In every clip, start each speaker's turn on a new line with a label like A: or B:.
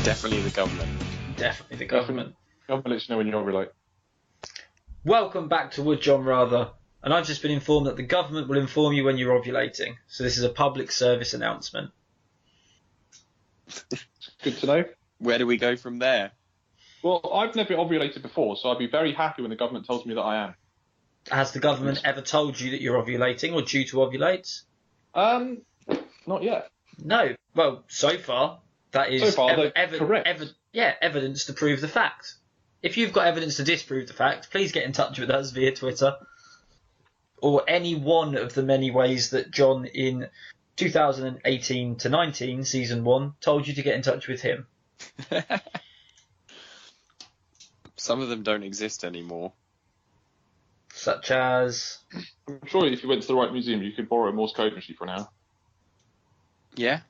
A: Definitely the government.
B: Definitely the government.
C: Government lets you know when you ovulate.
B: Welcome back to Would John Rather, and I've just been informed that the government will inform you when you're ovulating, so this is a public service announcement.
C: Good to know.
A: Where do we go from there?
C: Well, I've never ovulated before, so I'd be very happy when the government tells me that I am.
B: Has the government ever told you that you're ovulating or due to ovulate?
C: Not yet.
B: No. Well, so far, that is
C: correct.
B: evidence to prove the fact. If you've got evidence to disprove the fact, please get in touch with us via Twitter or any one of the many ways that John in 2018 to 19, Season 1, told you to get in touch with him.
A: Some of them don't exist anymore.
B: Such as...
C: I'm sure if you went to the right museum, you could borrow a Morse code machine for an hour.
A: Yeah.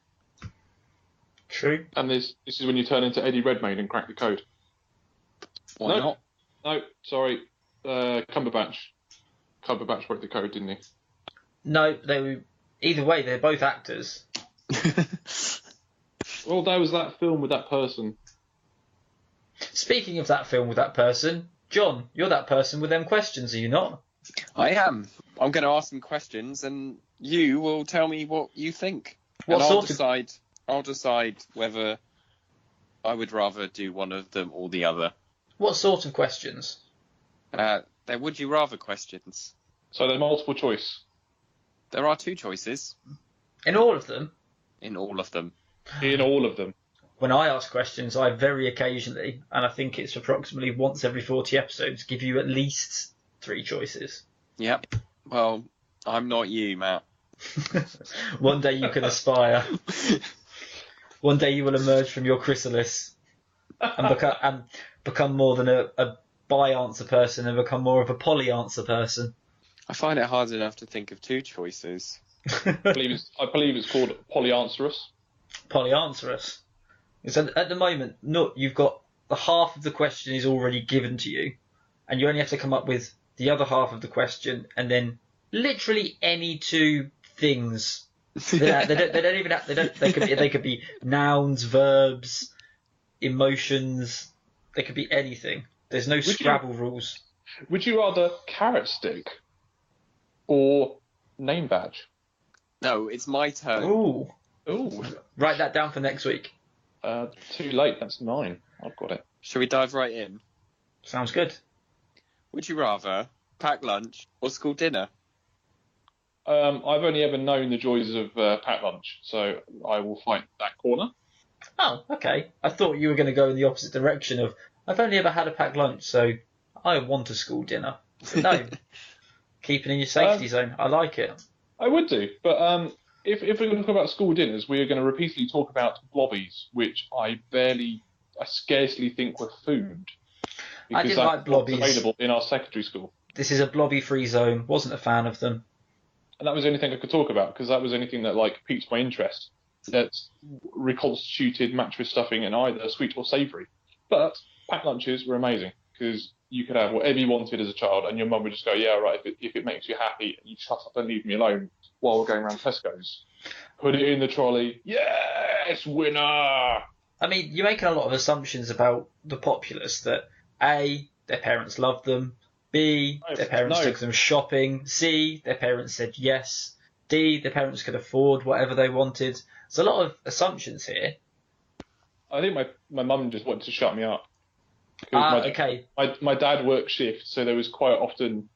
B: True.
C: And this is when you turn into Eddie Redmayne and crack the code.
A: Why not?
C: No, sorry. Cumberbatch. Cumberbatch broke the code, didn't he?
B: No, they were... Either way, they're both actors.
C: Well, there was that film with that person.
B: Speaking of that film with that person, John, you're that person with them questions, are you not?
A: I am. I'm going to ask some questions, and you will tell me what you think.
B: What
A: and
B: sort of...
A: I'll decide whether I would rather do one of them or the other.
B: What sort of questions?
A: They're would you rather questions.
C: So they're multiple choice.
A: There are two choices.
B: In all of them?
A: In all of them.
C: In all of them.
B: When I ask questions, I very occasionally, and I think it's approximately once every 40 episodes, give you at least 3 choices.
A: Yep. Well, I'm not you, Matt.
B: One day you can aspire. One day you will emerge from your chrysalis and become more than a bi-answer person and become more of a poly-answer person.
A: I find it hard enough to think of 2 choices.
C: I believe it's called polyanswerous.
B: Polyanswerous. So at the moment, you've got the half of the question is already given to you, and you only have to come up with the other half of the question, and then literally any 2 things. They don't even have. They could be nouns, verbs, emotions. They could be anything. There's no Scrabble rules.
C: Would you rather carrot stick or name badge?
A: No, it's my turn.
B: Ooh.
C: Ooh.
B: Write that down for next week.
C: Too late. That's mine. I've got it.
A: Shall we dive right in?
B: Sounds good.
A: Would you rather pack lunch or school dinner?
C: I've only ever known the joys of packed lunch, so I will fight that corner.
B: Oh, okay. I thought you were going to go in the opposite direction of, I've only ever had a packed lunch, so I want a school dinner. But no, keep it in your safety zone. I like it.
C: I would do, but if we're going to talk about school dinners, we are going to repeatedly talk about blobbies, which I scarcely think were food.
B: I didn't like blobbies.
C: Available in our secondary school.
B: This is a blobby-free zone. Wasn't a fan of them.
C: And that was the only thing I could talk about, because that was anything that piqued my interest. That's reconstituted, matched with stuffing, and either sweet or savoury. But packed lunches were amazing, because you could have whatever you wanted as a child, and your mum would just go, yeah, right, if it makes you happy, you shut up and leave me alone while we're going around Tesco's. Put it in the trolley. Yes, winner!
B: I mean, you're making a lot of assumptions about the populace that A, their parents loved them, B, their parents took them shopping, C, their parents said yes, D, their parents could afford whatever they wanted. There's a lot of assumptions here.
C: I think my mum just wanted to shut me up.
B: Okay.
C: My dad worked shift, so there was quite often,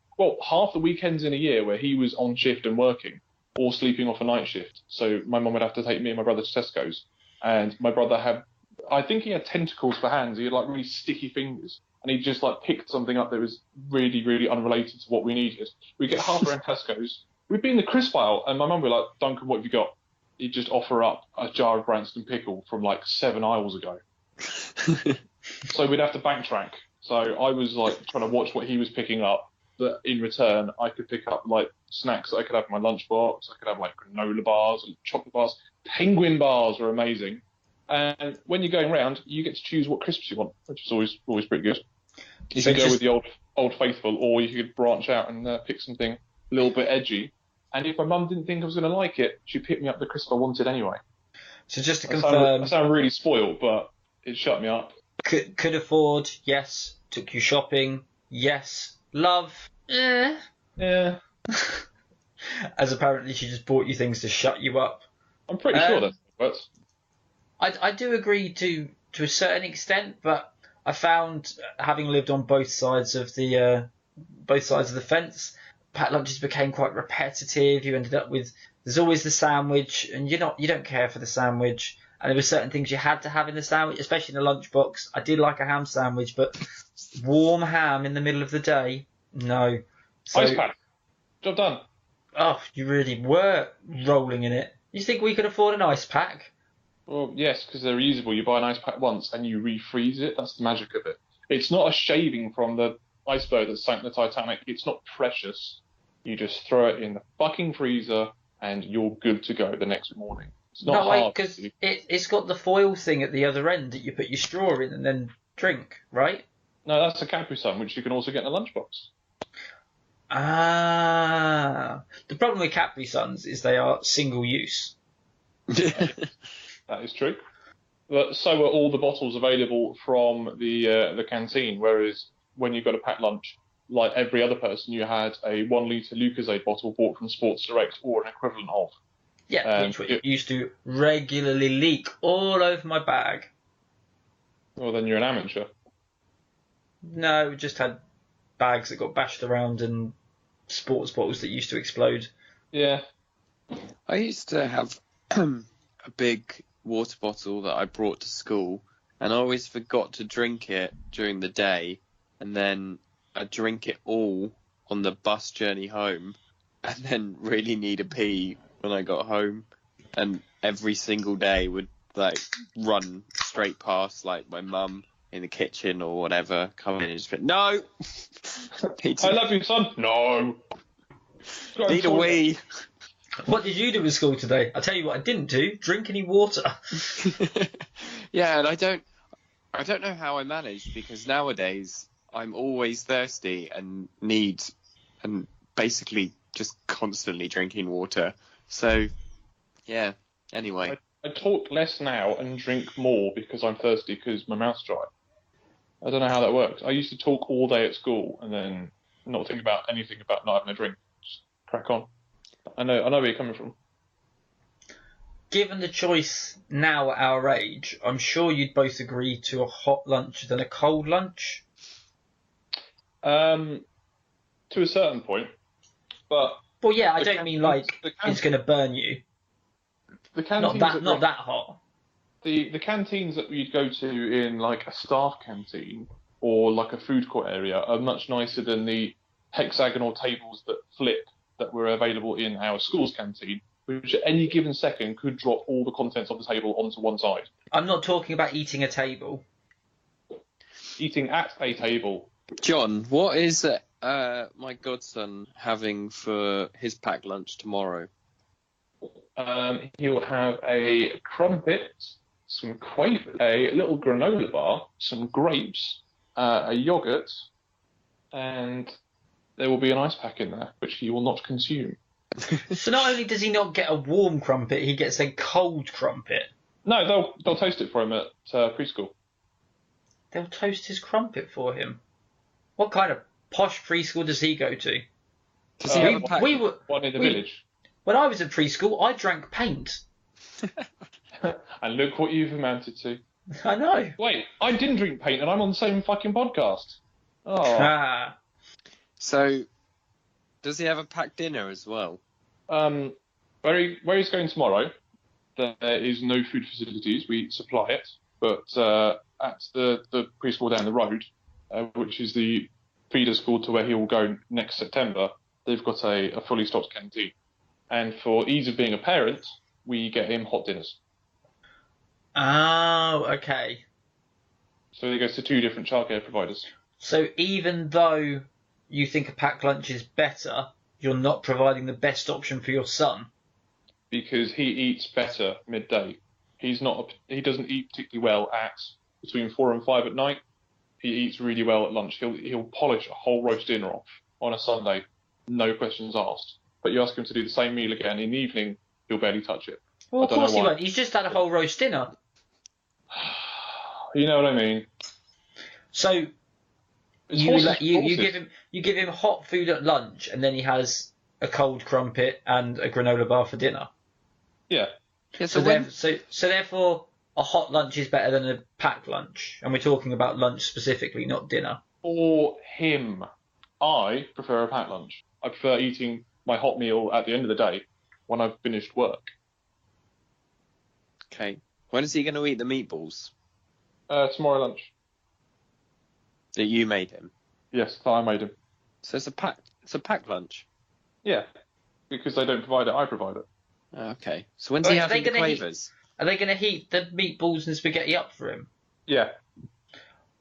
C: half the weekends in a year where he was on shift and working, or sleeping off a night shift. So my mum would have to take me and my brother to Tesco's, and my brother I think he had tentacles for hands. He had really sticky fingers, and he just picked something up that was really, really unrelated to what we needed. We get half around Tesco's. We'd be in the crisp aisle, and my mum would be like, Duncan, what have you got? He'd just offer up a jar of Branston pickle from 7 aisles ago. So we'd have to backtrack. So I was trying to watch what he was picking up, but in return, I could pick up snacks that I could have in my lunchbox. I could have granola bars and chocolate bars. Penguin bars were amazing. And when you're going around, you get to choose what crisps you want, which is always pretty good. You can go with the old faithful, or you could branch out and pick something a little bit edgy. And if my mum didn't think I was going to like it, she'd pick me up the crisp I wanted anyway.
B: So just to confirm...
C: I sound really spoiled, but It shut me up.
B: Could afford, yes. Took you shopping, yes. Love, eh.
C: Yeah,
B: As apparently she just bought you things to shut you up.
C: I'm pretty sure that works.
B: I do agree to a certain extent, but I found, having lived on both sides of the fence, packed lunches became quite repetitive. You ended up with, there's always the sandwich, and you don't care for the sandwich. And there were certain things you had to have in the sandwich, especially in the lunchbox. I did like a ham sandwich, but warm ham in the middle of the day, no. So,
C: Ice pack. Job done.
B: oh, you really were rolling in it. You think we could afford an ice pack?
C: Well, yes, because they're reusable. You buy an ice pack once and you refreeze it. That's the magic of it. It's not a shaving from the iceberg that sank the Titanic. It's not precious. You just throw it in the fucking freezer and you're good to go the next morning. It's not hard.
B: Because it's got the foil thing at the other end that you put your straw in and then drink, right?
C: No, that's a Capri Sun, which you can also get in a lunchbox.
B: Ah. The problem with Capri Suns is they are single use.
C: That is true. But so are all the bottles available from the canteen, whereas when you got a packed lunch, like every other person, you had a 1 litre Lucozade bottle bought from Sports Direct or an equivalent of.
B: Yeah, which used to regularly leak all over my bag.
C: Well, then you're an amateur.
B: No, we just had bags that got bashed around and sports bottles that used to explode.
C: Yeah.
A: I used to have a big water bottle that I brought to school, and I always forgot to drink it during the day, and then I'd drink it all on the bus journey home, and then really need a pee when I got home, and every single day would like run straight past like my mum in the kitchen or whatever, come in and just be, no!
C: I love you, son. No.
A: Need a wee.
B: What did you do at school today? I'll tell you what I didn't do. Drink any water.
A: Yeah, and I don't know how I managed, because nowadays I'm always thirsty and need and basically just constantly drinking water. So, yeah, anyway.
C: I talk less now and drink more because I'm thirsty because my mouth's dry. I don't know how that works. I used to talk all day at school and then not think about anything about not having a drink. Just crack on. I know where you're coming from.
B: Given the choice now at our age, I'm sure you'd both agree to a hot lunch than a cold lunch.
C: To a certain point, but
B: well, yeah, I don't mean like it's going to burn you.
C: The canteens
B: not that hot.
C: The canteens that we'd go to in like a staff canteen or like a food court area are much nicer than the hexagonal tables that flip that were available in our school's canteen, which at any given second could drop all the contents of the table onto one side.
B: I'm not talking about eating a table.
C: Eating at a table.
A: John, what is my godson having for his packed lunch tomorrow?
C: He'll have a crumpet, some quaver, a little granola bar, some grapes, a yogurt, and there will be an ice pack in there, which he will not consume.
B: So not only does he not get a warm crumpet, he gets a cold crumpet.
C: No, they'll toast it for him at preschool.
B: They'll toast his crumpet for him. What kind of posh preschool does he go to?
A: Does he have a pack?
C: One in the village.
B: When I was at preschool, I drank paint.
C: And look what you've amounted to.
B: I know.
C: Wait, I didn't drink paint, and I'm on the same fucking podcast. Oh.
A: So, does he have a packed dinner as well?
C: Where he's going tomorrow, there is no food facilities. We supply it, but at the preschool down the road, which is the feeder school to where he will go next September, they've got a fully stocked canteen. And for ease of being a parent, we get him hot dinners.
B: Oh, okay.
C: So he goes to 2 different childcare providers.
B: So even though you think a packed lunch is better, you're not providing the best option for your son?
C: Because he eats better midday. He doesn't eat particularly well at between 4 and 5 at night. He eats really well at lunch. He'll polish a whole roast dinner off on a Sunday, no questions asked. But you ask him to do the same meal again in the evening, he'll barely touch it.
B: Well, of course he won't. He's just had a whole roast dinner.
C: You know what I mean?
B: So
C: It's
B: you
C: horses for
B: you
C: courses.
B: give him hot food at lunch, and then he has a cold crumpet and a granola bar for dinner.
C: Yeah.
A: Yeah,
B: So
A: so when
B: therefore, a hot lunch is better than a packed lunch, and we're talking about lunch specifically, not dinner.
C: For him, I prefer a packed lunch. I prefer eating my hot meal at the end of the day when I've finished work.
A: okay, when is he going to eat the meatballs
C: Tomorrow lunch.
A: that you made him?
C: Yes, that I made him.
A: So it's a packed lunch.
C: Yeah, because they don't provide it, I provide it.
A: Okay, so when's he
B: Right,
A: having the quavers?
B: Are they going to heat the meatballs and spaghetti up for him?
C: Yeah.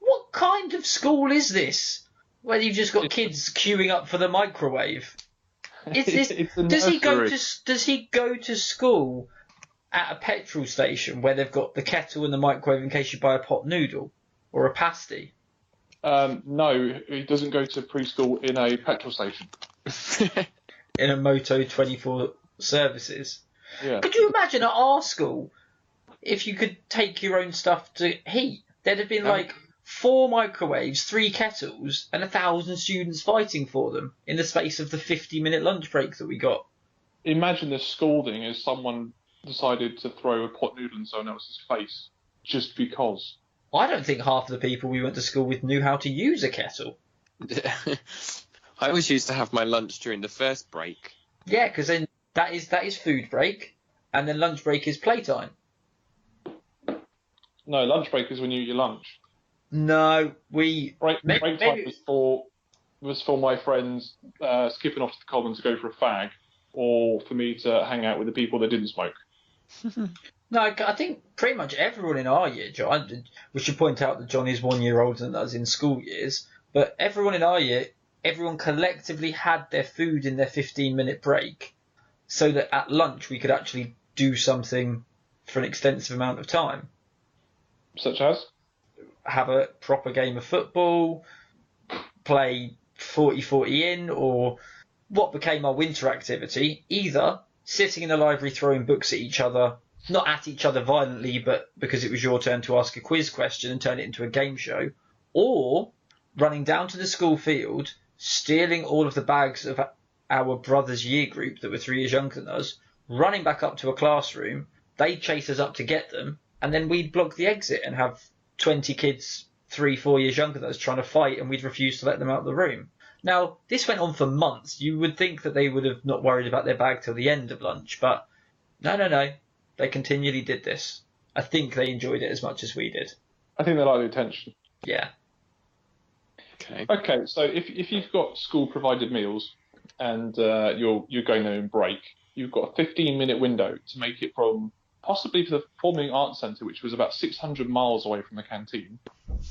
B: What kind of school is this? Where you've just got
C: It's-
B: kids queuing up for the microwave? Is this?
C: It's a
B: Does he go
C: nursery.
B: to? Does he go to school at a petrol station where they've got the kettle and the microwave in case you buy a pot noodle or a pasty?
C: No, he doesn't go to preschool in a petrol station.
B: In a Moto 24 services.
C: Yeah.
B: Could you imagine at our school if you could take your own stuff to heat? There'd have been like 4 microwaves, 3 kettles, and 1,000 students fighting for them in the space of the 50-minute lunch break that we got.
C: Imagine the scalding as someone decided to throw a pot noodle in someone else's face just because.
B: I don't think half of the people we went to school with knew how to use a kettle.
A: I always used to have my lunch during the first break.
B: Yeah, because then that is food break, and then lunch break is playtime.
C: No, lunch break is when you eat your lunch.
B: No, we
C: Break time
B: maybe
C: was for my friends skipping off to the common to go for a fag, or for me to hang out with the people that didn't smoke.
B: no. I think pretty much everyone in our year, John. We should point out that John is 1 year older than us in school years, but everyone in our year, everyone collectively had their food in their 15-minute break, so that at lunch we could actually do something for an extensive amount of time.
C: Such as?
B: Have a proper game of football, play 40-40 in, or what became our winter activity, either sitting in the library throwing books at each other, not at each other violently, but because it was your turn to ask a quiz question and turn it into a game show, or running down to the school field, stealing all of the bags of our brother's year group that were 3 years younger than us, running back up to a classroom, they'd chase us up to get them, and then we'd block the exit and have 20 kids 3-4 years younger than us trying to fight, and we'd refuse to let them out of the room. Now, this went on for months. You would think that they would have not worried about their bag till the end of lunch, but no. They continually did this. I think they enjoyed it as much as we did.
C: I think they like the attention.
B: Yeah.
A: Okay.
C: Okay, so if you've got school provided meals and you're going there in break, you've got a 15-minute window to make it from possibly to the Performing Arts Centre, which was about 600 miles away from the canteen,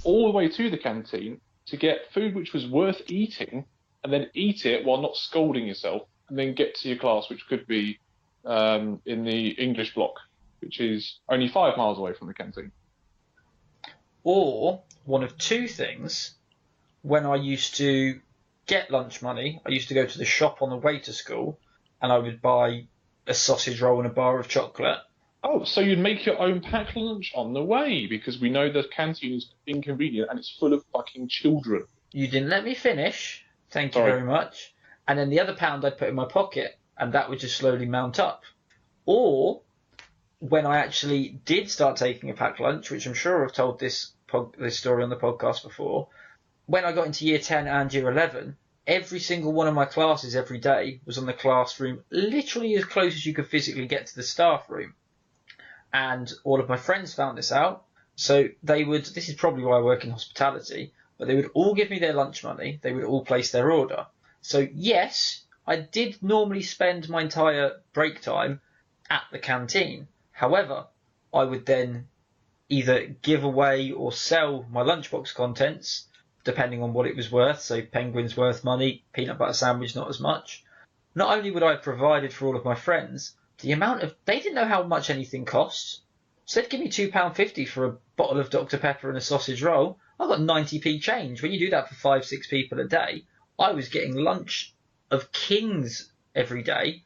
C: all the way to the canteen to get food which was worth eating, and then eat it while not scolding yourself, and then get to your class, which could be in the English block, which is only 5 miles away from the canteen.
B: Or one of two things. When I used to get lunch money, I used to go to the shop on the way to school, and I would buy a sausage roll and a bar of chocolate.
C: Oh, so you'd make your own packed lunch on the way, because we know the canteen is inconvenient and it's full of fucking children.
B: You didn't let me finish. Thank you
C: Sorry.
B: very much. And then the other pound I'd put in my pocket, and that would just slowly mount up. Or when I actually did start taking a packed lunch, which I'm sure I've told this story on the podcast before, when I got into year 10 and year 11, every single one of my classes every day was on the classroom literally as close as you could physically get to the staff room. And all of my friends found this out. So they would, this is probably why I work in hospitality, but they would all give me their lunch money. They would all place their order. So yes, I did normally spend my entire break time at the canteen. However, I would then either give away or sell my lunchbox contents, depending on what it was worth. So penguin's worth money, peanut butter sandwich not as much. Not only would I have provided for all of my friends, the amount of, they didn't know how much anything costs. So they'd give me £2.50 for a bottle of Dr Pepper and a sausage roll. I got 90p change. When you do that for 5-6 people a day, I was getting lunch of kings every day,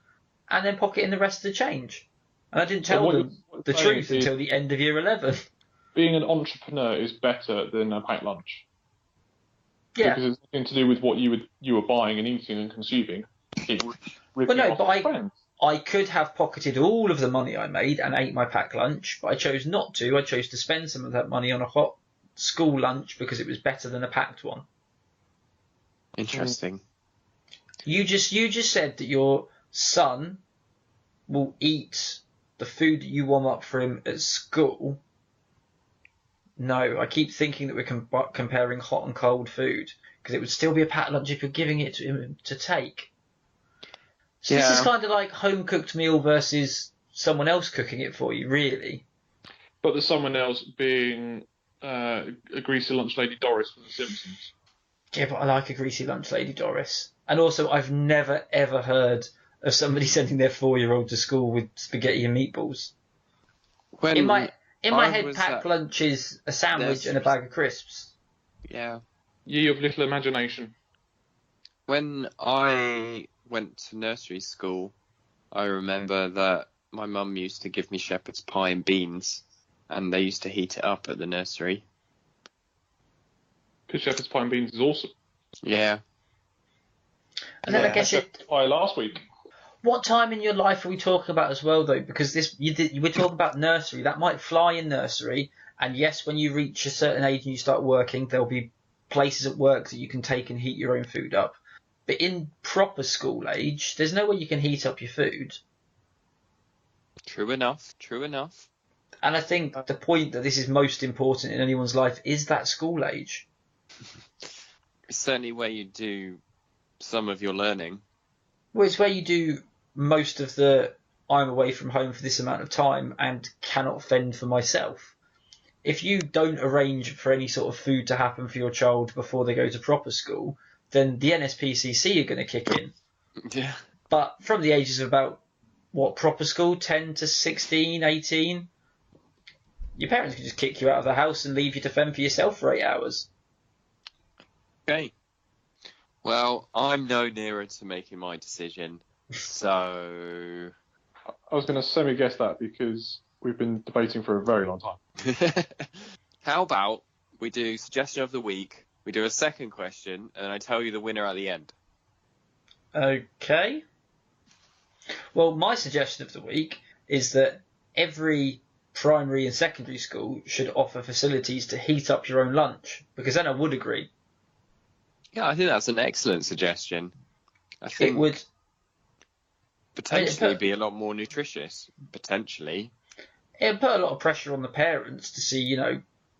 B: and then pocketing the rest of the change. And I didn't tell them the truth until the end of year 11.
C: being an entrepreneur is better than a packed lunch
B: Yeah.
C: because it's nothing to do with what you were buying and eating and consuming. It was
B: Well,
C: ripping
B: no,
C: off
B: but
C: your friends.
B: I could have pocketed all of the money I made and ate my packed lunch, but I chose not to. I chose to spend some of that money on a hot school lunch because it was better than a packed one.
A: Interesting.
B: You just said that your son will eat the food that you warm up for him at school. No, I keep thinking that we're comparing hot and cold food because it would still be a packed lunch if you're giving it to him to take. So this is
A: Yeah.
B: kind of like home cooked meal versus someone else cooking it for you, really.
C: But there's someone else being a greasy lunch lady Doris from The Simpsons.
B: Yeah, but I like a greasy lunch lady, Doris. And also, I've never ever heard of somebody sending their 4-year-old to school with spaghetti and meatballs.
A: When
B: In my
A: I
B: head,
A: was
B: packed
A: at
B: lunch is a sandwich and a bag of crisps.
A: Yeah.
C: Ye of little imagination.
A: When I went to nursery school, I remember that my mum used to give me shepherd's pie and beans, and they used to heat it up at the nursery.
C: Because shepherd's pie and beans is awesome.
A: Yeah.
B: And then I guess
C: shepherd's pie last week.
B: what time in your life are we talking about as well, though? Because we're talking about nursery. That might fly in nursery. And yes, when you reach a certain age and you start working, there'll be places at work that you can take and heat your own food up. But in proper school age, there's no way you can heat up your food.
A: True enough. True enough.
B: And I think the point that this is most important in anyone's life is that school age.
A: It's certainly where you do some of your learning.
B: Well, it's where you do most of the I'm away from home for this amount of time and cannot fend for myself. If you don't arrange for any sort of food to happen for your child before they go to proper school, then the NSPCC are going to kick in.
A: Yeah.
B: But from the ages of about, proper school, 10 to 16, 18, your parents can just kick you out of the house and leave you to fend for yourself for 8 hours.
A: Okay. Well, I'm no nearer to making my decision, so...
C: I was going to semi-guess that because we've been debating for a very long time.
A: How about we do suggestion of the week, we do a second question, and I tell you the winner at the end.
B: Okay. Well, my suggestion of the week is that every primary and secondary school should offer facilities to heat up your own lunch, because then I would agree.
A: Yeah, I think that's an excellent suggestion. I think
B: It would
A: potentially be a lot more nutritious. Potentially.
B: It would put a lot of pressure on the parents to see,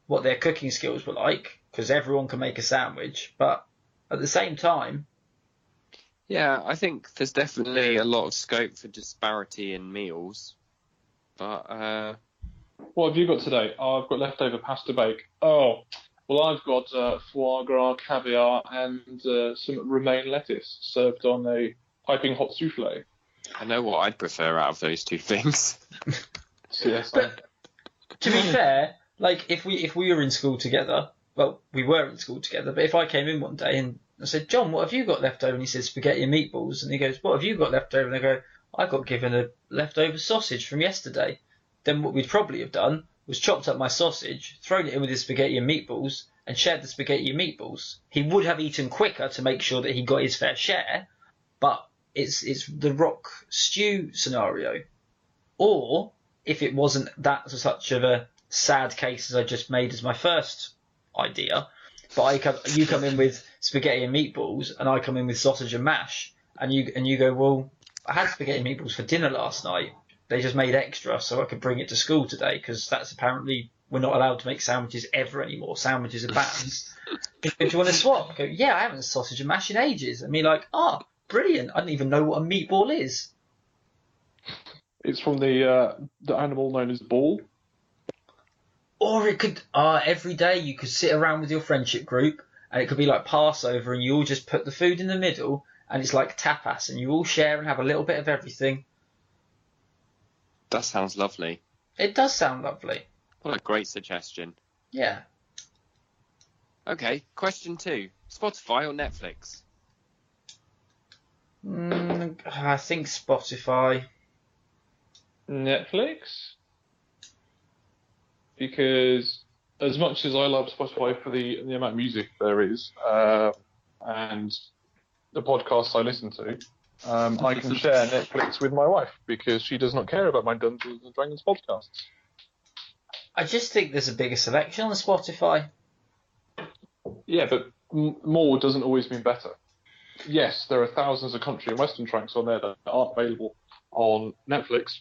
B: what their cooking skills were like, because everyone can make a sandwich. But at the same time,
A: yeah, I think there's definitely a lot of scope for disparity in meals. But
C: what have you got today? Oh, I've got leftover pasta bake. Oh, well, I've got foie gras, caviar, and some romaine lettuce served on a piping hot souffle.
A: I know what I'd prefer out of those two things.
C: Yes,
B: but to be fair, like if we were in school together, well, we were in school together. But if I came in one day and I said, John, what have you got left over? And he said, spaghetti and meatballs. And he goes, what have you got left over? And I go, I got given a leftover sausage from yesterday. Then what we'd probably have done was chopped up my sausage, thrown it in with his spaghetti and meatballs, and shared the spaghetti and meatballs. He would have eaten quicker to make sure that he got his fair share, but it's the rock stew scenario. Or if it wasn't that such of a sad case as I just made as my first idea, but you come in with spaghetti and meatballs, and I come in with sausage and mash, and you go, well, I had spaghetti and meatballs for dinner last night. They just made extra so I could bring it to school today, because that's apparently we're not allowed to make sandwiches ever anymore. Sandwiches are banned. Do you want to swap? I go, yeah, I haven't had sausage and mash in ages. And me like, brilliant. I didn't even know what a meatball is.
C: It's from the animal known as the ball.
B: Or it could, every day you could sit around with your friendship group, and it could be like Passover, and you all just put the food in the middle, and it's like tapas, and you all share and have a little bit of everything.
A: That sounds lovely.
B: It does sound lovely.
A: What a great suggestion.
B: Yeah.
A: Okay, question 2. Spotify or Netflix?
B: I think Spotify.
C: Netflix? because as much as I love Spotify for the amount of music there is, and the podcasts I listen to, I can share Netflix with my wife because she does not care about my Dungeons and Dragons podcasts.
B: I just think there's a bigger selection on Spotify.
C: Yeah, but more doesn't always mean better. Yes, there are thousands of country and western tracks on there that aren't available on Netflix,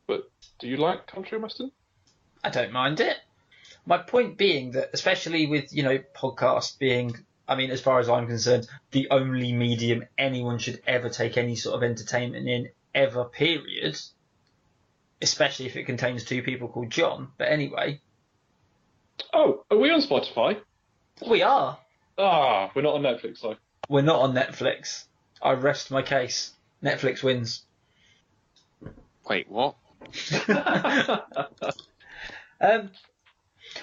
C: but do you like country and western?
B: I don't mind it. My point being that, especially with, podcast being, as far as I'm concerned, the only medium anyone should ever take any sort of entertainment in, ever, period. Especially if it contains two people called John. But anyway.
C: Oh, are we on Spotify?
B: We are.
C: We're not on Netflix, though.
B: We're not on Netflix. I rest my case. Netflix wins.
A: Wait, what?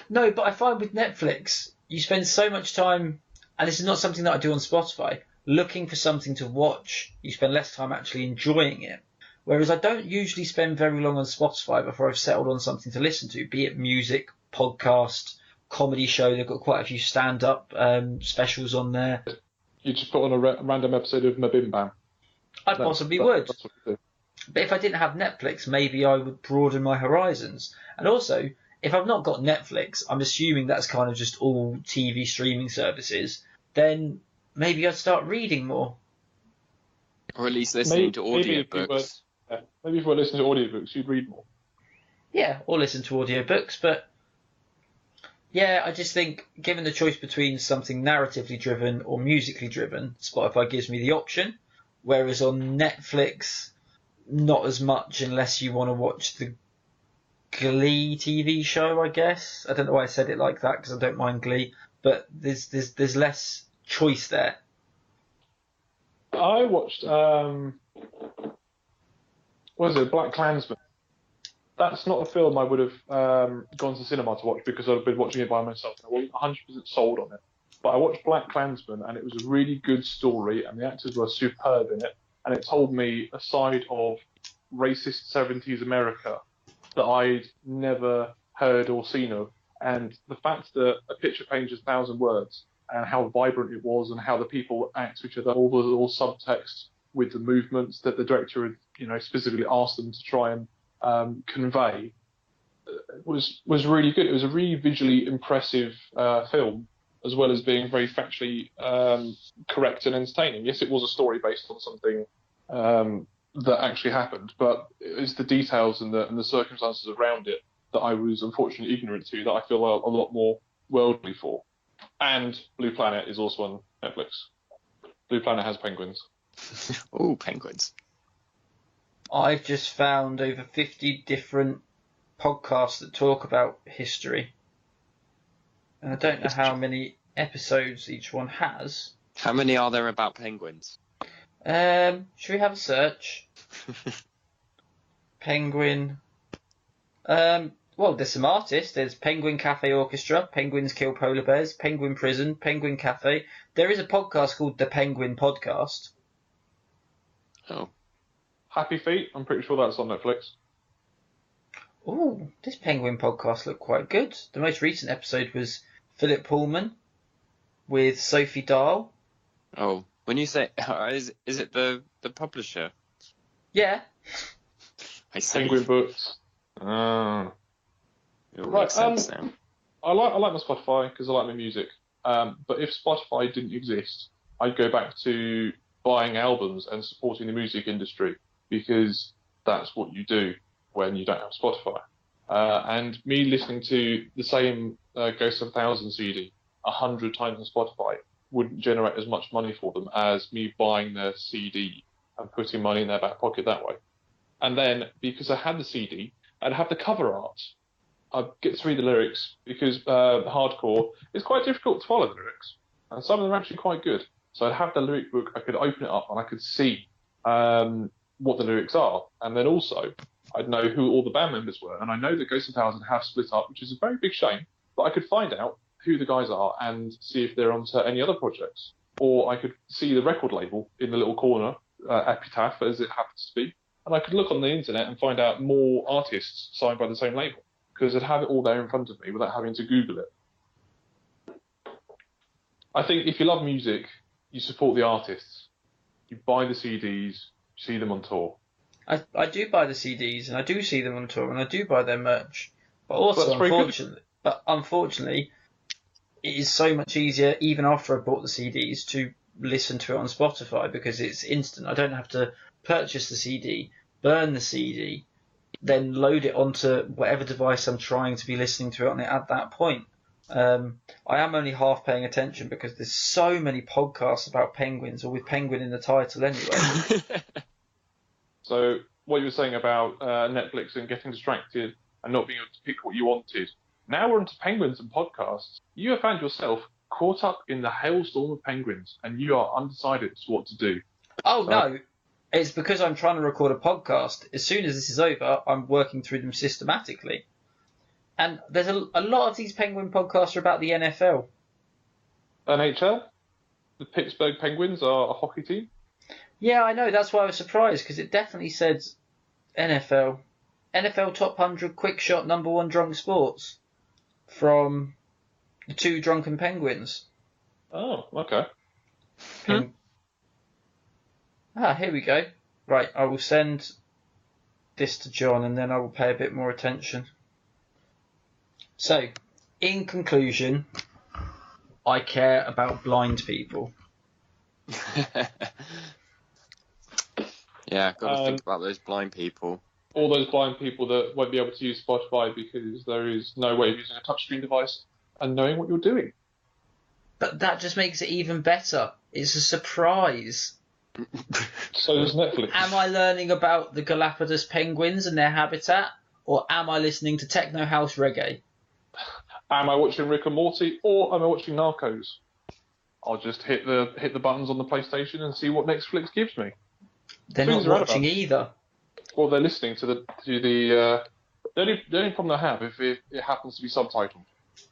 B: No, but I find with Netflix, you spend so much time, and this is not something that I do on Spotify, looking for something to watch. You spend less time actually enjoying it. Whereas I don't usually spend very long on Spotify before I've settled on something to listen to, be it music, podcast, comedy show. They've got quite a few stand-up specials on there.
C: You just put on a random episode of Mabim Bam.
B: I possibly would.
C: That's what you do.
B: But if I didn't have Netflix, maybe I would broaden my horizons. And also, if I've not got Netflix, I'm assuming that's kind of just all TV streaming services, then maybe I'd start reading more.
A: Or at least listening to audiobooks.
C: Maybe if you were listening to audiobooks, you'd read more.
B: Yeah, or listen to audiobooks, but yeah, I just think given the choice between something narratively driven or musically driven, Spotify gives me the option, whereas on Netflix, not as much unless you want to watch the Glee TV show, I guess. I don't know why I said it like that because I don't mind Glee, but there's less choice there.
C: I watched, Black Klansman. That's not a film I would have gone to cinema to watch because I've been watching it by myself. I wasn't 100% sold on it. But I watched Black Klansman and it was a really good story and the actors were superb in it. And it told me a side of racist 70s America that I'd never heard or seen of. And the fact that a picture paints 1,000 words and how vibrant it was and how the people act to each other, all subtext with the movements that the director had, specifically asked them to try and convey was really good. It was a really visually impressive film, as well as being very factually correct and entertaining. Yes, it was a story based on something that actually happened, but it's the details and the circumstances around it that I was unfortunately ignorant to that I feel a lot more worldly for. And Blue Planet is also on Netflix. Blue Planet has penguins.
A: Oh, penguins.
B: I've just found over 50 different podcasts that talk about history. And I don't know how many episodes each one has.
A: How many are there about penguins?
B: Should we have a search? Penguin. Well, there's some artists. There's Penguin Cafe Orchestra, Penguins Kill Polar Bears, Penguin Prison, Penguin Cafe. There is a podcast called The Penguin Podcast.
A: Oh.
C: Happy Feet, I'm pretty sure that's on Netflix.
B: Ooh, this Penguin podcast looked quite good. The most recent episode was Philip Pullman with Sophie Dahl.
A: Oh, when you say, is it the publisher?
B: Yeah.
A: I see.
C: Penguin Books.
A: It all
C: Right,
A: makes sense now.
C: I like my Spotify because I like my music. But if Spotify didn't exist, I'd go back to buying albums and supporting the music industry because that's what you do when you don't have Spotify. And me listening to the same Ghost of 1000 CD 100 times on Spotify wouldn't generate as much money for them as me buying their CD and putting money in their back pocket that way. And then, because I had the CD, I'd have the cover art. I'd get to read the lyrics because hardcore is quite difficult to follow the lyrics. And some of them are actually quite good. So I'd have the lyric book, I could open it up and I could see what the lyrics are. And then also, I'd know who all the band members were. And I know that Ghost of 1000 have split up, which is a very big shame. But I could find out who the guys are and see if they're onto any other projects. Or I could see the record label in the little corner, Epitaph, as it happens to be. And I could look on the internet and find out more artists signed by the same label. because I'd have it all there in front of me without having to Google it. I think if you love music, you support the artists. You buy the CDs, you see them on tour.
B: I do buy the CDs and I do see them on tour and I do buy their merch. But also, unfortunately, it is so much easier, even after I've bought the CDs, to listen to it on Spotify because it's instant. I don't have to purchase the CD, burn the CD, then load it onto whatever device I'm trying to be listening to it on it at that point. I am only half paying attention because there's so many podcasts about penguins, or with penguin in the title anyway.
C: So what you were saying about Netflix and getting distracted and not being able to pick what you wanted. Now we're onto penguins and podcasts. You have found yourself caught up in the hailstorm of penguins and you are undecided as to what to do.
B: Oh, no. It's because I'm trying to record a podcast. As soon as this is over, I'm working through them systematically. And there's a lot of these penguin podcasts are about the NFL.
C: NHL? The Pittsburgh Penguins are a hockey team?
B: Yeah, I know. That's why I was surprised, because it definitely said NFL. NFL Top 100 Quick Shot #1 Drunk Sports from the Two Drunken Penguins.
C: Oh, okay.
B: Here we go. Right, I will send this to John and then I will pay a bit more attention. So, in conclusion, I care about blind people.
A: Yeah, got to think about those blind people.
C: All those blind people that won't be able to use Spotify because there is no way of using a touchscreen device and knowing what you're doing.
B: But that just makes it even better. It's a surprise.
C: So does Netflix.
B: Am I learning about the Galapagos penguins and their habitat, or am I listening to techno house reggae?
C: Am I watching Rick and Morty, or am I watching Narcos? I'll just hit the buttons on the PlayStation and see what Netflix gives me.
B: They're not watching either.
C: Well, they're listening to the only problem I have if it happens to be subtitled.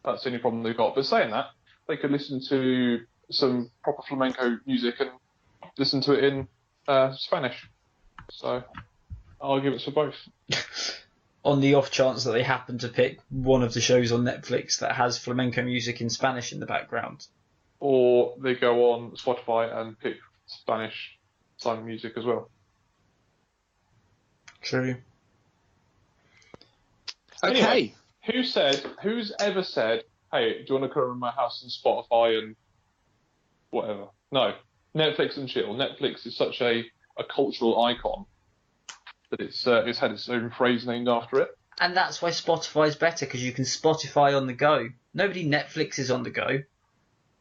C: That's the only problem they've got. But saying that, they could listen to some proper flamenco music and listen to it in Spanish. So I'll give it for both.
B: On the off chance that they happen to pick one of the shows on Netflix that has flamenco music in Spanish in the background.
C: Or they go on Spotify and pick Spanish sung music as well.
B: True.
A: Okay.
C: Anyway, who's ever said, hey, do you want to come to my house and Spotify and whatever? No. Netflix and chill. Netflix is such a cultural icon that it's had its own phrase named after it.
B: And that's why Spotify is better, because you can Spotify on the go. Nobody Netflix is on the go.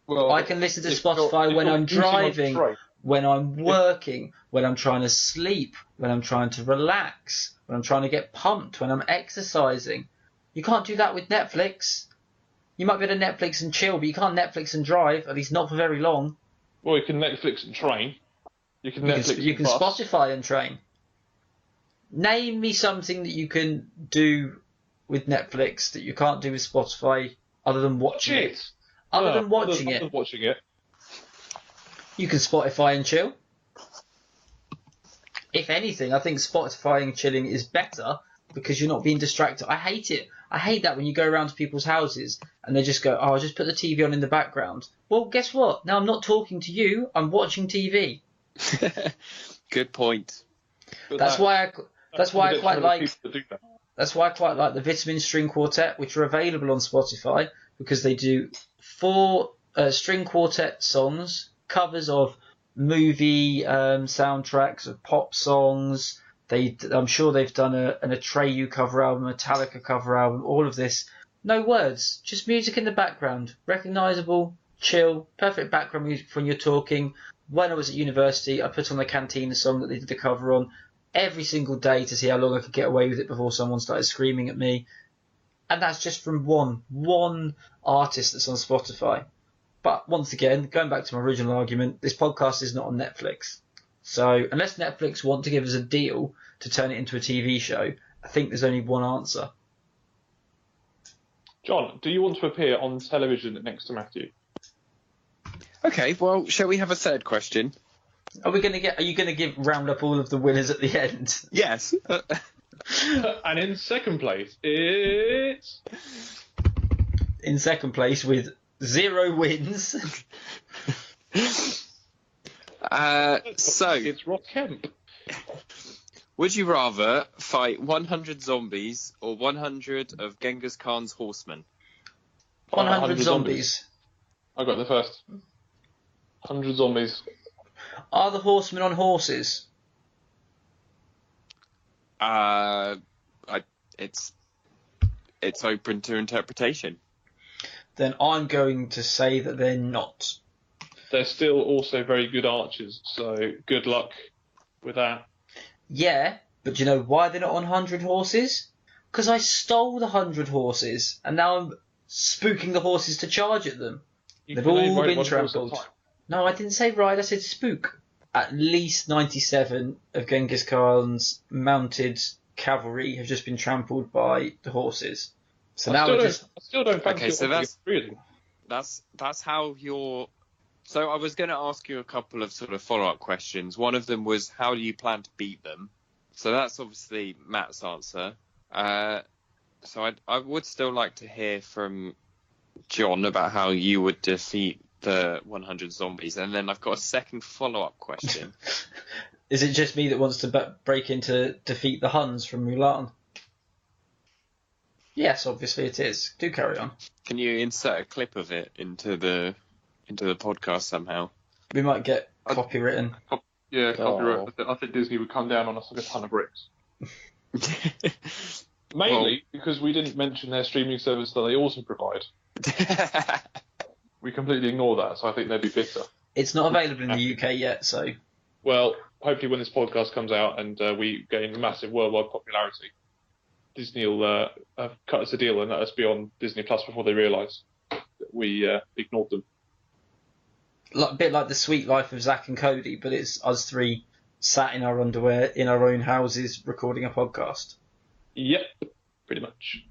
C: Well,
B: I can listen to Spotify when I'm driving, when I'm working, when I'm trying to sleep, when I'm trying to relax, when I'm trying to get pumped, when I'm exercising. You can't do that with Netflix. You might be able to Netflix and chill, but you can't Netflix and drive, at least not for very long.
C: Well, you can Netflix and train. You can
B: Spotify and train. Name me something that you can do with Netflix that you can't do with Spotify other than watching it. Other than watching it. You can Spotify and chill. If anything, I think Spotify and chilling is better because you're not being distracted. I hate it. I hate that when you go around to people's houses and they just go, oh, I'll just put the TV on in the background. Well, guess what? Now I'm not talking to you. I'm watching TV.
A: Good point.
B: That's why I quite like the Vitamin String Quartet, which are available on Spotify because they do 4 string quartet songs, covers of movie soundtracks, of pop songs. I'm sure they've done an Atreyu cover album, a Metallica cover album, all of this. No words, just music in the background. Recognisable, chill, perfect background music when you're talking. When I was at university, I put on the Cantina song that they did the cover on every single day to see how long I could get away with it before someone started screaming at me. And that's just from one artist that's on Spotify. But once again, going back to my original argument, this podcast is not on Netflix. So unless Netflix want to give us a deal to turn it into a TV show, I think there's only one answer.
C: John, do you want to appear on television next to Matthew?
A: Okay, well, shall we have a third question?
B: Are you going to round up all of the winners at the end?
A: Yes.
C: And in second place, it's...
B: In second place with 0 wins.
A: So,
C: It's Ross Kemp.
A: would you rather fight 100 zombies or 100 of Genghis Khan's horsemen?
B: 100 zombies.
C: I got the first. 100 zombies.
B: Are the horsemen on horses?
A: It's open to interpretation.
B: Then I'm going to say that they're not.
C: They're still also very good archers, so good luck with that.
B: Yeah, but do you know why they're not on 100 horses? Because I stole the 100 horses, and now I'm spooking the horses to charge at them.
C: You
B: They've
C: can only
B: all
C: ride
B: been
C: one horse at a
B: trampled.
C: time.
B: No, I didn't say ride, I said spook. At least 97 of Genghis Khan's mounted cavalry have just been trampled by the horses. So now
C: I still don't fancy
A: Okay, so
C: offering three of them.
A: that's how you're. So I was going to ask you a couple of sort of follow-up questions. One of them was, how do you plan to beat them? So that's obviously Matt's answer. So I would still like to hear from John about how you would defeat the 100 zombies. And then I've got a second follow-up question.
B: Is it just me that wants to break in to defeat the Huns from Mulan? Yes, obviously it is. Do carry on.
A: Can you insert a clip of it into the podcast somehow?
B: We might get copywritten.
C: Yeah,
A: Oh.
C: copyright. I think Disney would come down on us like a ton of bricks. Mainly because we didn't mention their streaming service that they also provide. We completely ignore that, so I think they'd be bitter.
B: It's not available in the UK yet, so...
C: Well, hopefully when this podcast comes out and we gain massive worldwide popularity, Disney will cut us a deal and let us be on Disney Plus before they realise that we ignored them.
B: A bit like the sweet life of Zach and Cody, but it's us three sat in our underwear in our own houses recording a podcast.
C: Yep, pretty much.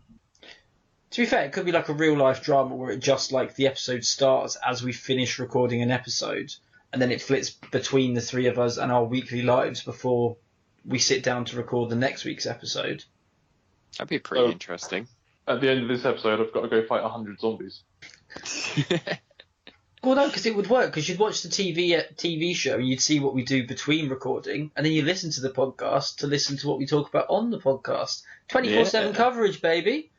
B: To be fair, it could be like a real life drama where it just like the episode starts as we finish recording an episode, and then it flips between the three of us and our weekly lives before we sit down to record the next week's episode.
A: That'd be pretty interesting.
C: At the end of this episode, I've got to go fight 100 zombies.
B: Well, no, because it would work, because you'd watch the TV show and you'd see what we do between recording, and then you listen to the podcast to listen to what we talk about on the podcast. 24/7 coverage, baby.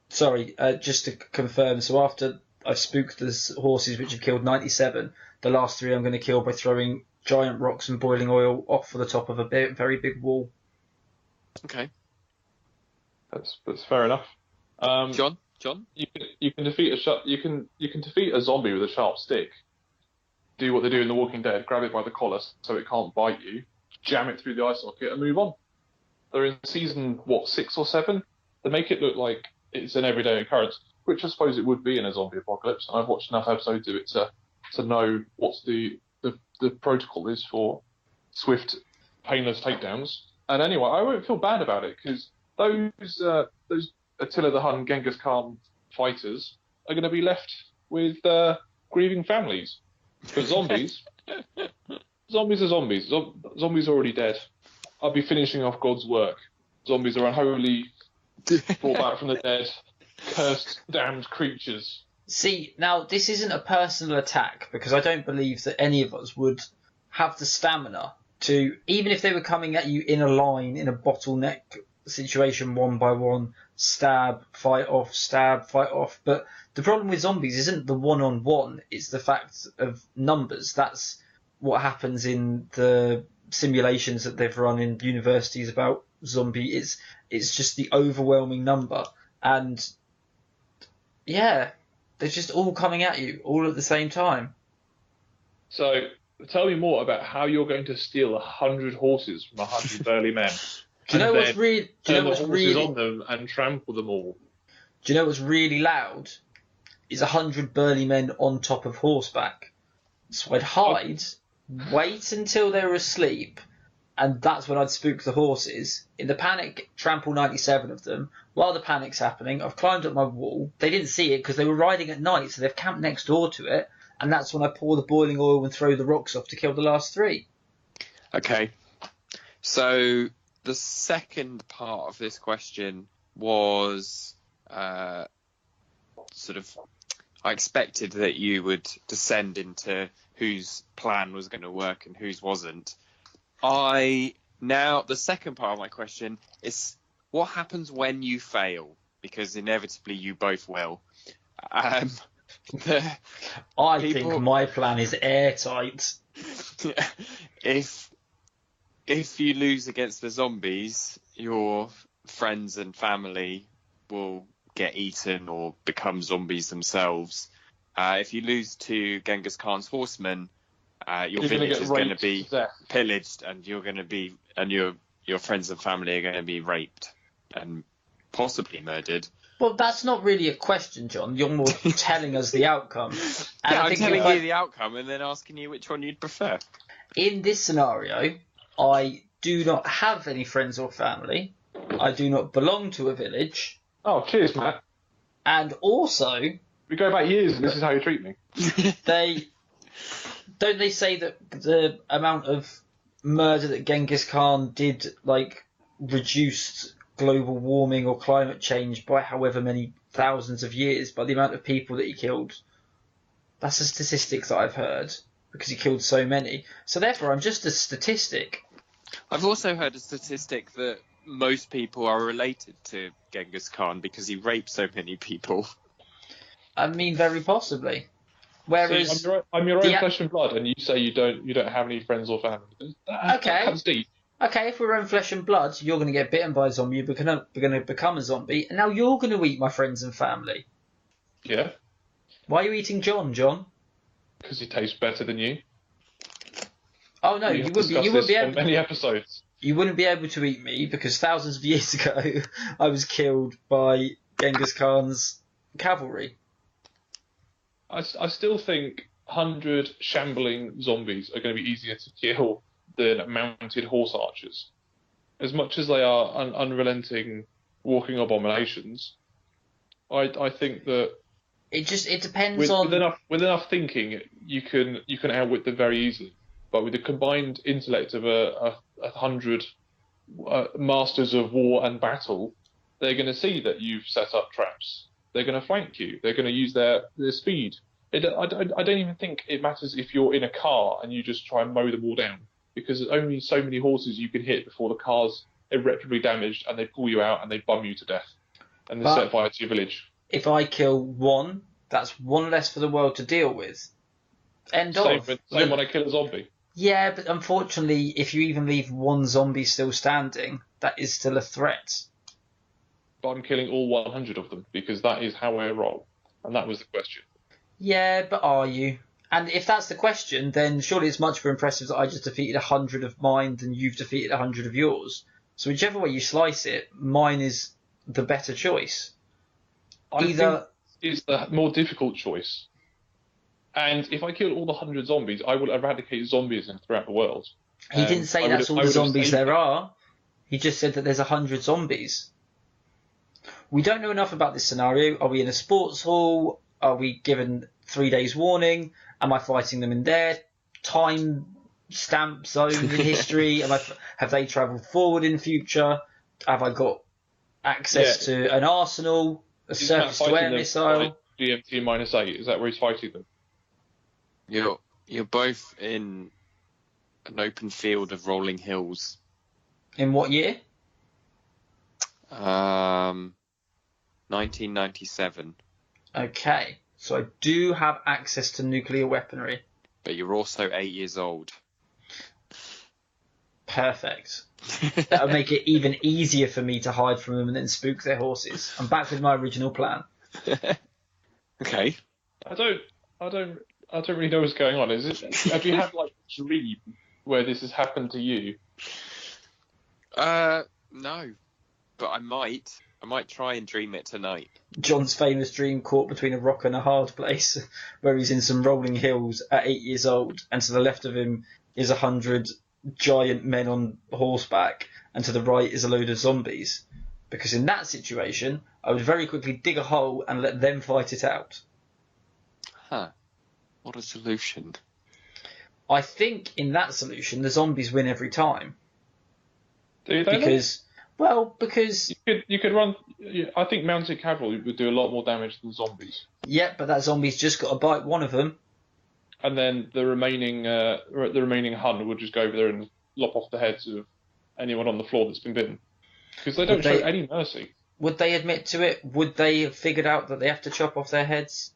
B: Sorry, just to confirm, so after I've spooked the horses which have killed 97, the last 3 I'm going to kill by throwing giant rocks and boiling oil off the top of a very big wall.
A: Okay.
C: That's fair enough.
A: John?
C: You can defeat a zombie with a sharp stick. Do what they do in The Walking Dead: grab it by the collar so it can't bite you, jam it through the eye socket, and move on. They're in season 6 or 7. They make it look like it's an everyday occurrence, which I suppose it would be in a zombie apocalypse. And I've watched enough episodes of it to know what the protocol is for swift, painless takedowns. And anyway, I won't feel bad about it because those Attila the Hun, Genghis Khan fighters are going to be left with grieving families. For zombies, zombies are zombies. Zombies are already dead. I'll be finishing off God's work. Zombies are unholy, brought back from the dead, cursed, damned creatures.
B: See, now this isn't a personal attack, because I don't believe that any of us would have the stamina to, even if they were coming at you in a line, in a bottleneck situation, one by one, stab, fight off. But the problem with zombies isn't the one-on-one, it's the fact of numbers. That's what happens in the simulations that they've run in universities about zombie. It's just the overwhelming number. And yeah, they're just all coming at you all at the same time.
C: So tell me more about how you're going to steal 100 horses from 100 burly men.
B: Do you know what's really? Do you know what's
C: horses
B: really
C: on them and trample them all?
B: Do you know what's really loud? Is 100 burly men on top of horseback. So I'd hide, wait until they were asleep, and that's when I'd spook the horses. In the panic, trample 97 of them. While the panic's happening, I've climbed up my wall. They didn't see it because they were riding at night, so they've camped next door to it. And that's when I pour the boiling oil and throw the rocks off to kill the last 3.
A: Okay. So the second part of this question was sort of, I expected that you would descend into whose plan was going to work and whose wasn't. Now, the second part of my question is, what happens when you fail? Because inevitably you both will.
B: I think my plan is airtight.
A: If you lose against the zombies, your friends and family will get eaten or become zombies themselves. If you lose to Genghis Khan's horsemen, your village is going to be pillaged, and you're going to be, and your friends and family are going to be raped and possibly murdered.
B: Well, that's not really a question, John. You're more telling us the outcome. And
A: I'm telling you the outcome and then asking you which one you'd prefer.
B: In this scenario, I do not have any friends or family. I do not belong to a village.
C: Oh, cheers, Matt.
B: And also,
C: we go back years, and this is how you treat me.
B: Don't they say that the amount of murder that Genghis Khan did, reduced global warming or climate change by however many thousands of years by the amount of people that he killed? That's a statistic that I've heard, because he killed so many. So therefore, I'm just a statistic.
A: I've also heard a statistic that most people are related to Genghis Khan because he raped so many people.
B: I mean, very possibly. Whereas
C: see, I'm your own flesh and blood, and you say you don't have any friends or family. That comes deep.
B: Okay, if we're own flesh and blood, you're going to get bitten by a zombie, you're going to become a zombie, and now you're going to eat my friends and family.
C: Yeah.
B: Why are you eating John?
C: Because he tastes better than you.
B: Oh no, you wouldn't be able.
C: Many episodes.
B: You wouldn't be able to eat me because thousands of years ago I was killed by Genghis Khan's cavalry.
C: I still think 100 shambling zombies are going to be easier to kill than mounted horse archers. As much as they are unrelenting walking abominations, I think that
B: it depends
C: with enough thinking you can outwit them very easily. But with the combined intellect of 100 masters of war and battle, they're going to see that you've set up traps. They're going to flank you. They're going to use their speed. I don't even think it matters if you're in a car and you just try and mow them all down, because there's only so many horses you can hit before the car's irreparably damaged and they pull you out and they bum you to death and they set fire to your village.
B: If I kill one, that's one less for the world to deal with. Same
C: when I kill a zombie.
B: Yeah, but unfortunately, if you even leave one zombie still standing, that is still a threat.
C: But I'm killing all 100 of them, because that is how I roll. And that was the question.
B: Yeah, but are you? And if that's the question, then surely it's much more impressive that I just defeated 100 of mine than you've defeated 100 of yours. So whichever way you slice it, mine is the better choice.
C: I think it's the more difficult choice. And if I kill all the 100 zombies, I will eradicate zombieism throughout the world.
B: He didn't say that's all the zombies there are. He just said that there's 100 zombies. We don't know enough about this scenario. Are we in a sports hall? Are we given 3 days warning? Am I fighting them in their time stamp zone in history? Have they travelled forward in future? Have I got access to an arsenal, a surface-to-air missile?
C: DMT -8, is that where he's fighting them?
A: You're both in an open field of rolling hills.
B: In what year?
A: 1997.
B: Okay, so I do have access to nuclear weaponry.
A: But you're also 8 years old.
B: Perfect. That would make it even easier for me to hide from them and then spook their horses. I'm back with my original plan.
A: Okay.
C: I don't really know what's going on. Have you had a dream where this has happened to you?
A: No, but I might try and dream it tonight.
B: John's famous dream caught between a rock and a hard place, where he's in some rolling hills at 8 years old, and to the left of him is 100 giant men on horseback, and to the right is a load of zombies. Because in that situation, I would very quickly dig a hole and let them fight it out.
A: Huh. What a solution.
B: I think in that solution, the zombies win every time.
C: Do they?
B: Because
C: You could run. I think mounted cavalry would do a lot more damage than zombies.
B: yeah, but that zombie's just got to bite one of them.
C: And then the remaining Hun would just go over there and lop off the heads of anyone on the floor that's been bitten. Because they don't show any mercy.
B: Would they admit to it? Would they have figured out that they have to chop off their heads?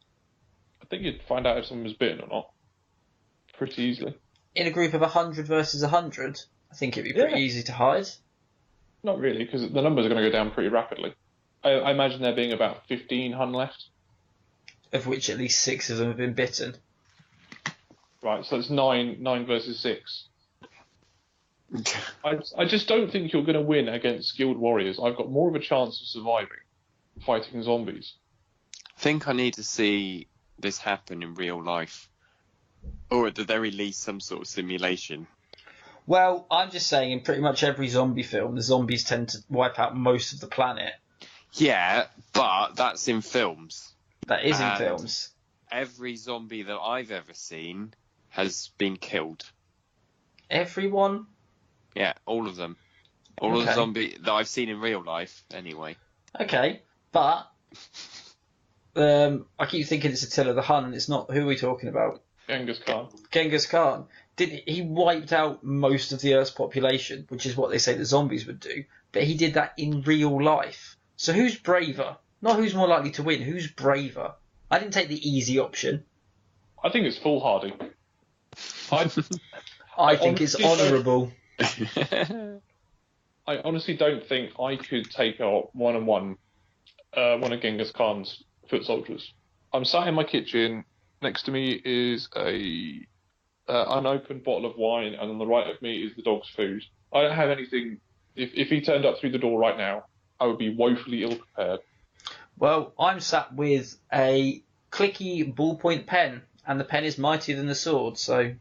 C: I think you'd find out if someone was bitten or not pretty easily.
B: In a group of 100 versus 100, I think it'd be pretty easy to hide.
C: Not really, because the numbers are going to go down pretty rapidly. I imagine there being about 15 Hun left.
B: Of which at least 6 of them have been bitten.
C: Right, so it's 9 versus 6. I just don't think you're going to win against skilled warriors. I've got more of a chance of surviving fighting zombies.
A: I think I need to see this happen in real life. Or at the very least, some sort of simulation.
B: Well, I'm just saying, in pretty much every zombie film, the zombies tend to wipe out most of the planet.
A: Yeah, but that's in films.
B: That is in films.
A: Every zombie that I've ever seen has been killed.
B: Everyone?
A: Yeah, all of them. All of the zombies that I've seen in real life, anyway.
B: Okay, but I keep thinking it's Attila the Hun, and it's not. Who are we talking about?
C: Genghis Khan.
B: Genghis Khan. He wiped out most of the Earth's population, which is what they say the zombies would do, but he did that in real life. So who's braver? Not who's more likely to win, who's braver? I didn't take the easy option.
C: I think it's foolhardy.
B: I think it's honourable.
C: I honestly don't think I could take out one of Genghis Khan's foot soldiers. I'm sat in my kitchen. Next to me is a unopened bottle of wine, and on the right of me is the dog's food. I don't have anything. If he turned up through the door right now, I would be woefully ill prepared.
B: Well, I'm sat with a clicky ballpoint pen, and the pen is mightier than the sword, so...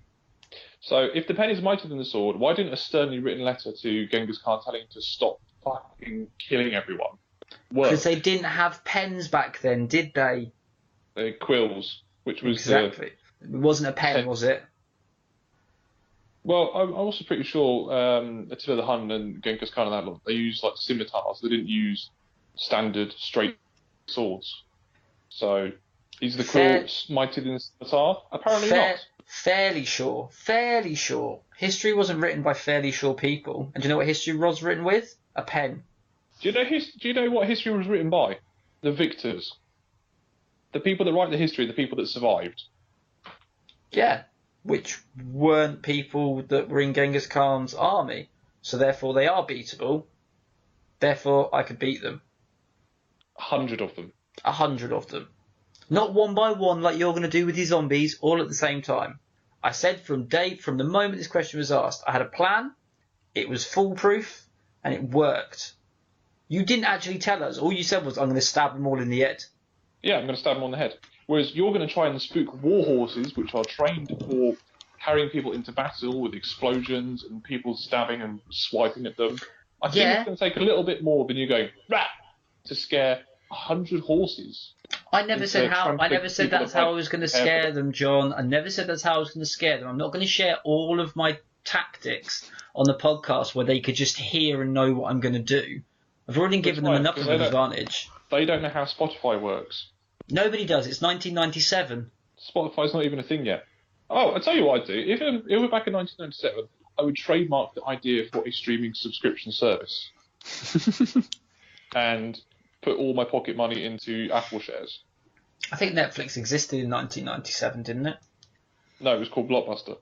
C: So, if the pen is mightier than the sword, why didn't a sternly written letter to Genghis Khan telling him to stop fucking killing everyone work?
B: Because they didn't have pens back then, did they?
C: Quills, which was
B: exactly. It wasn't a pen, was it?
C: Well, I'm also pretty sure Attila the Hun and Genghis Khan and that lot, they used like scimitars. They didn't use standard straight swords. So, is the quill mightier than the scimitar? Apparently not.
B: Fairly sure. History wasn't written by fairly sure people. And do you know what history was written with? A pen.
C: Do you know what history was written by? The victors. The people that write the history, the people that survived.
B: Yeah, which weren't people that were in Genghis Khan's army. So therefore they are beatable. Therefore I could beat them.
C: 100 of them.
B: 100 of them. Not one by one like you're going to do with your zombies, all at the same time. I said from the moment this question was asked, I had a plan, it was foolproof, and it worked. You didn't actually tell us. All you said was, I'm going to stab them all in the head.
C: Yeah, I'm going to stab them on the head. Whereas you're going to try and spook war horses, which are trained for carrying people into battle with explosions and people stabbing and swiping at them. I think it's going to take a little bit more than you going, rah, to scare 100 horses.
B: I never said that's how I was going to scare them, John. I never said that's how I was going to scare them. I'm not going to share all of my tactics on the podcast where they could just hear and know what I'm going to do. I've already given them enough of an advantage.
C: They don't know how Spotify works.
B: Nobody does. It's 1997.
C: Spotify's not even a thing yet. Oh, I'll tell you what I'd do. If it were back in 1997, I would trademark the idea for a streaming subscription service. And put all my pocket money into Apple shares.
B: I think Netflix existed in 1997, didn't it?
C: No, it was called Blockbuster.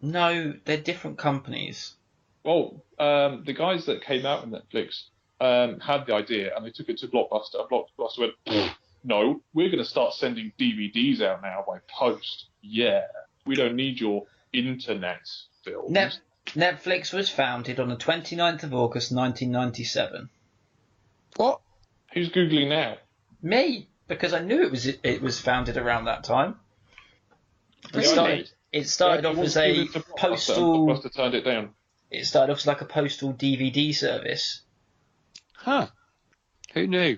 B: No, they're different companies.
C: Well, the guys that came out with Netflix had the idea, and they took it to Blockbuster. And Blockbuster went, no, we're going to start sending DVDs out now by post. Yeah, we don't need your internet films.
B: Netflix was founded on the 29th of August, 1997.
A: What?
C: Who's Googling now?
B: Me, because I knew it was founded around that time. It started off as a postal.
C: Blockbuster turned it down.
B: It started off as like a postal DVD service.
A: Huh? Who knew?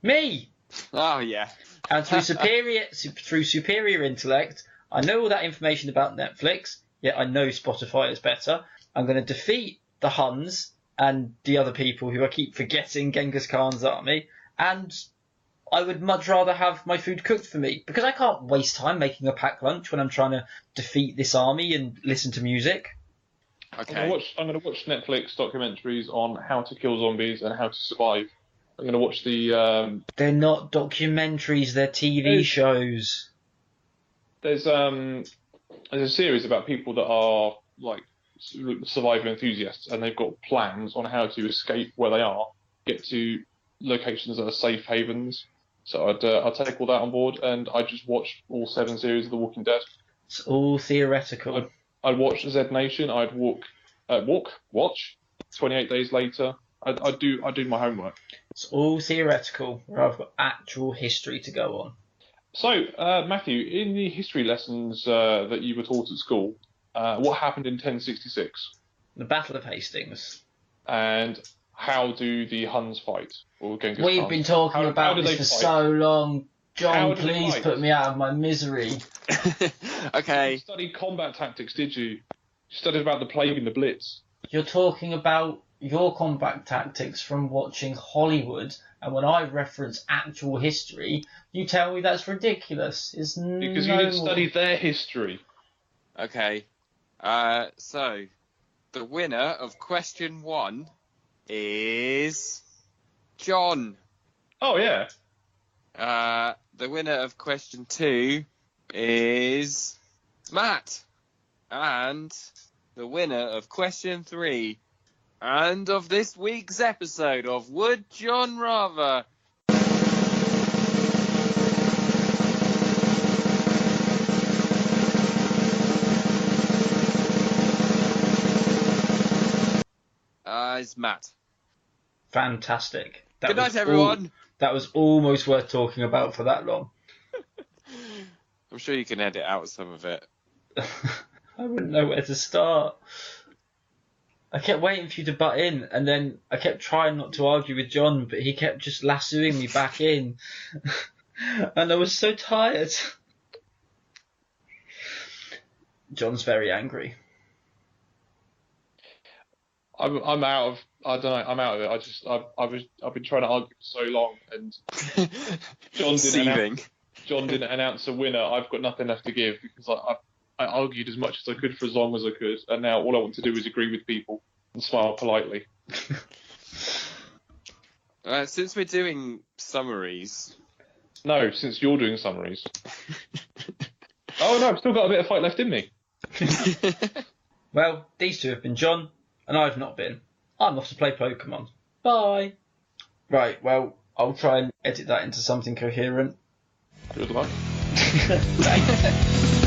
B: Me.
A: Oh yeah.
B: And through superior intellect, I know all that information about Netflix. Yet I know Spotify is better. I'm going to defeat the Huns and the other people who I keep forgetting Genghis Khan's army, and I would much rather have my food cooked for me, because I can't waste time making a packed lunch when I'm trying to defeat this army and listen to music.
A: Okay.
C: I'm gonna watch Netflix documentaries on how to kill zombies and how to survive. I'm gonna watch the
B: They're not documentaries, they're TV shows.
C: there's a series about people that are like survival enthusiasts, and they've got plans on how to escape where they are, get to locations that are safe havens. So I'd take all that on board, and I'd just watch all 7 series of The Walking Dead.
B: It's all theoretical.
C: I'd watch Z Nation. I'd watch 28 Days Later. I'd do my homework.
B: It's all theoretical, where I've got actual history to go on.
C: So, Matthew, in the history lessons that you were taught at school, what happened in 1066?
B: The Battle of Hastings.
C: And how do the Huns fight? Or Genghis
B: We've
C: Khan?
B: been talking
C: How
B: about
C: do
B: this
C: they
B: for
C: fight?
B: so long.
C: How
B: John,
C: do they
B: please
C: fight?
B: put me out of my misery.
C: You
A: Okay.
C: studied combat tactics, did you? You studied about the plague and the Blitz.
B: You're talking about your combat tactics from watching Hollywood, and when I reference actual history, you tell me that's ridiculous. It's
C: Because
B: no
C: you didn't
B: more-
C: study their history.
A: Okay. So the winner of question 1 is John.
C: Oh, yeah.
A: The winner of question 2 is Matt. And the winner of question 3 and of this week's episode of Would John Rather is Matt.
B: Fantastic. That
A: Good night,
B: was
A: everyone.
B: That was almost worth talking about for that long.
A: I'm sure you can edit out some of it.
B: I wouldn't know where to start. I kept waiting for you to butt in, and then I kept trying not to argue with John, but he kept just lassoing me back in. And I was so tired. John's very angry.
C: I'm out of. I don't know. I'm out of it. I've been trying to argue for so long, and
A: Seething.
C: John didn't announce a winner. I've got nothing left to give because I argued as much as I could for as long as I could, and now all I want to do is agree with people and smile politely.
A: Since we're doing summaries.
C: No, since you're doing summaries. Oh no, I've still got a bit of fight left in me.
B: Well, these two have been John, and I've not been. I'm off to play Pokemon. Bye. Right, well, I'll try and edit that into something coherent.
C: Good luck.
B: Thanks.